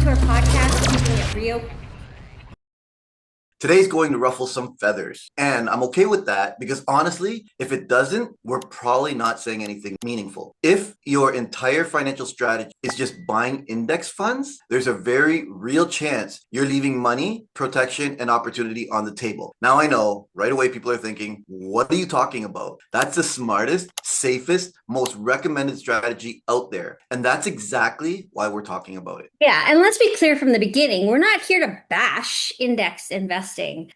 to our podcast, Keeping It Real. Today's going to ruffle some feathers, and I'm okay with that because honestly, if it doesn't, we're probably not saying anything meaningful. If your entire financial strategy is just buying index funds, there's a very real chance you're leaving money, protection, and opportunity on the table. Now, I know right away people are thinking, what are you talking about? That's the smartest, safest, most recommended strategy out there. And that's exactly why we're talking about it. Yeah, and let's be clear from the beginning, we're not here to bash index investing.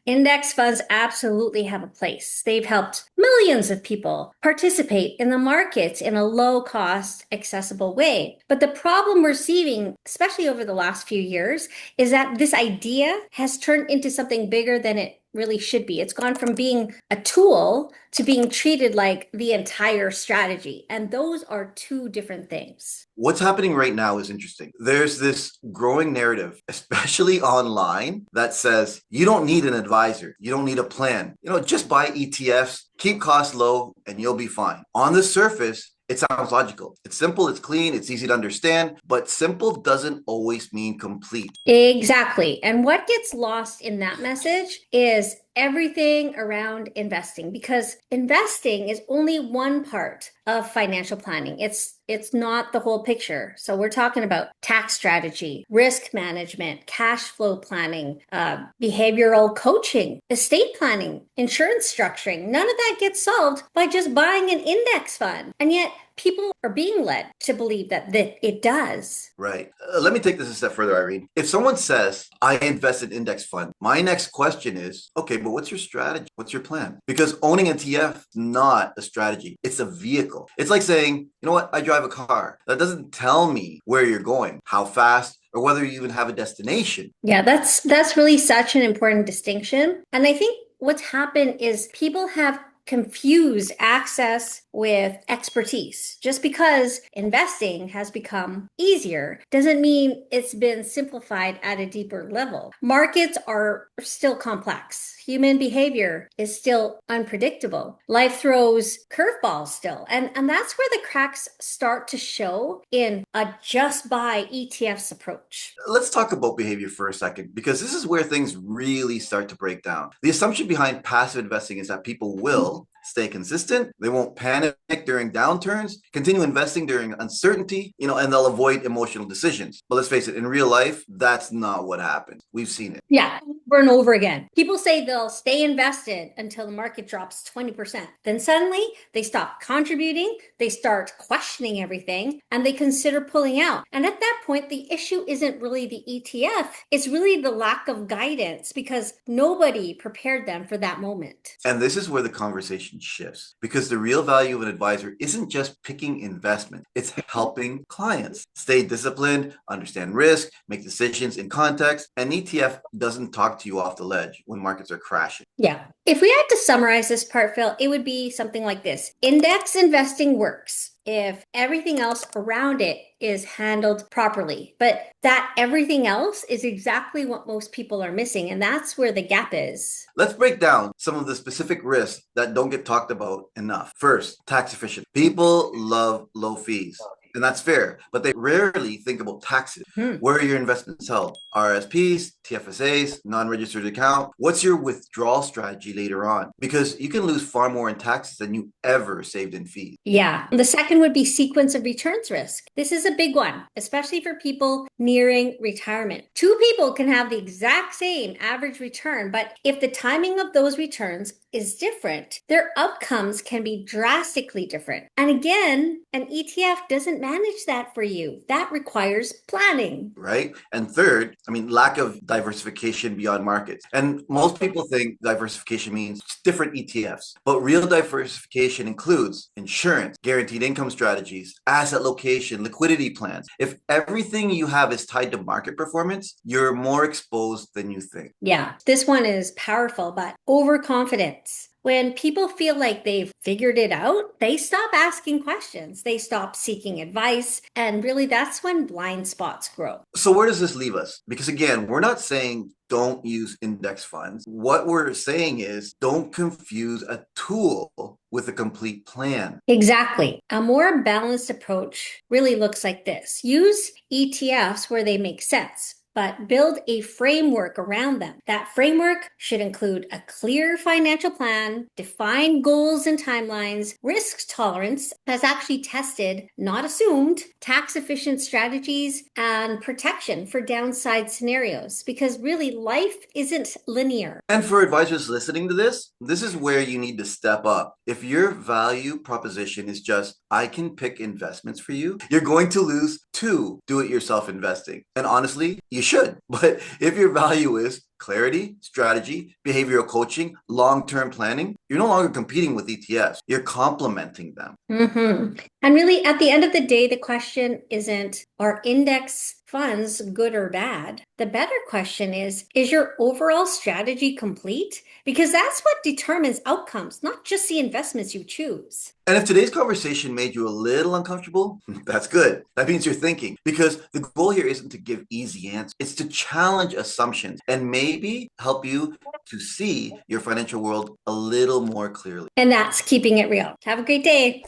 Index funds absolutely have a place. They've helped millions of people participate in the markets in a low-cost, accessible way. But the problem we're seeing, especially over the last few years, is that this idea has turned into something bigger than it really should be. It's gone from being a tool to being treated like the entire strategy. And those are two different things. What's happening right now is interesting. There's this growing narrative, especially online, that says you don't need an advisor. You don't need a plan. Just buy ETFs, keep costs low, and you'll be fine. On the surface, it sounds logical. It's simple, it's clean, it's easy to understand, but simple doesn't always mean complete. Exactly. And what gets lost in that message is everything around investing, because investing is only one part of financial planning. It's not the whole picture. So we're talking about tax strategy, risk management, cash flow planning, behavioral coaching, estate planning, insurance structuring. None of that gets solved by just buying an index fund. And yet people are being led to believe that it does. Right. Let me take this a step further, Irene. If someone says, I invest in index fund, my next question is, okay, but what's your strategy? What's your plan? Because owning an ETF is not a strategy. It's a vehicle. It's like saying, you know what? I drive a car. That doesn't tell me where you're going, how fast, or whether you even have a destination. Yeah, that's really such an important distinction. And I think what's happened is people have confuse access with expertise. Just because investing has become easier doesn't mean it's been simplified at a deeper level. Markets are still complex. Human behavior is still unpredictable. Life throws curveballs still. And that's where the cracks start to show in a just buy ETFs approach. Let's talk about behavior for a second, because this is where things really start to break down. The assumption behind passive investing is that people will stay consistent, they won't panic during downturns, continue investing during uncertainty, and they'll avoid emotional decisions. But let's face it, in real life, that's not what happens. We've seen it. Yeah, over and over again. People say they'll stay invested until the market drops 20%. Then suddenly they stop contributing, they start questioning everything, and they consider pulling out. And at that point, the issue isn't really the ETF, it's really the lack of guidance, because nobody prepared them for that moment. And this is where the conversation shifts, because the real value of an advisor isn't just picking investment, it's helping clients stay disciplined, understand risk, make decisions in context. An ETF doesn't talk to you off the ledge when markets are crashing. Yeah. If we had to summarize this part, Phil, it would be something like this. Index investing works if everything else around it is handled properly. But that everything else is exactly what most people are missing. And that's where the gap is. Let's break down some of the specific risks that don't get talked about enough. First, tax efficient. People love low fees. And that's fair, but they rarely think about taxes. Where are your investments held? RSPs, TFSAs, non-registered account. What's your withdrawal strategy later on? Because you can lose far more in taxes than you ever saved in fees. Yeah. The second would be sequence of returns risk. This is a big one, especially for people nearing retirement. Two people can have the exact same average return, but if the timing of those returns is different, their outcomes can be drastically different. And again, an ETF doesn't manage that for you. That requires planning. Right? And third, lack of diversification beyond markets. And most people think diversification means different ETFs, but real diversification includes insurance, guaranteed income strategies, asset location, liquidity plans. If everything you have is tied to market performance, you're more exposed than you think. Yeah, this one is powerful, but overconfidence. When people feel like they've figured it out, they stop asking questions, they stop seeking advice, and really that's when blind spots grow. So where does this leave us? Because again, we're not saying don't use index funds. What we're saying is don't confuse a tool with a complete plan. Exactly. A more balanced approach really looks like this. Use ETFs where they make sense. but build a framework around them. That framework should include a clear financial plan, defined goals and timelines, risk tolerance that's actually tested, not assumed, tax efficient strategies, and protection for downside scenarios. Because really, life isn't linear. And for advisors listening to this is where you need to step up. If your value proposition is just, I can pick investments for you, you're going to lose to do-it-yourself investing. And honestly, you should. But if your value is clarity, strategy, behavioral coaching, long-term planning, you're no longer competing with ETFs. You're complementing them. Mm-hmm. And really, at the end of the day, the question isn't, are index funds good or bad? The better question is your overall strategy complete? Because that's what determines outcomes, not just the investments you choose. And if today's conversation made you a little uncomfortable, that's good. That means you're thinking, because the goal here isn't to give easy answers. It's to challenge assumptions and maybe help you to see your financial world a little more clearly. And that's keeping it real. Have a great day.